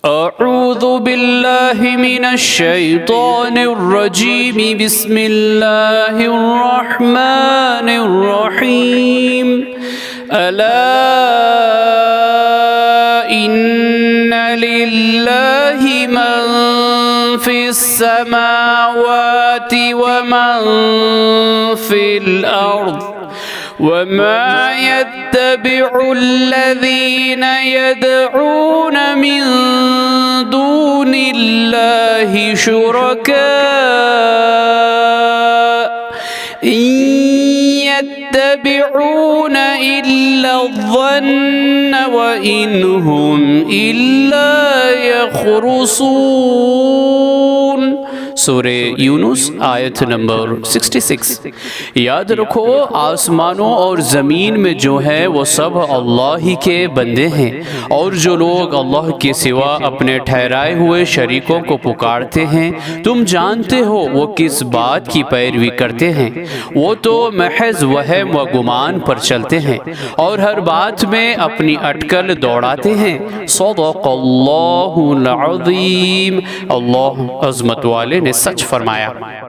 أعوذ بالله من الشيطان الرجيم بسم الله الرحمن الرحيم ألا إن لله من في السماوات ومن في الأرض وما يتبع الذين يدعون من دون الله شركاء إن يتبعون إلا الظن وإن هم إلا يخرصون। सूरे यूनुस आयत नंबर 66। याद रखो, आसमानों और ज़मीन में जो है वो सब अल्लाह ही के बंदे हैं, और जो लोग अल्लाह के सिवा अपने ठहराए हुए शरीकों को पुकारते हैं, तुम जानते हो वो किस बात की पैरवी करते हैं। वो तो महज वहम व गुमान पर चलते हैं और हर बात में अपनी अटकल दौड़ाते हैं। सदक़ल्लाहुल अज़ीम। अल्लाह अज़मत वाले ने सच फरमाया।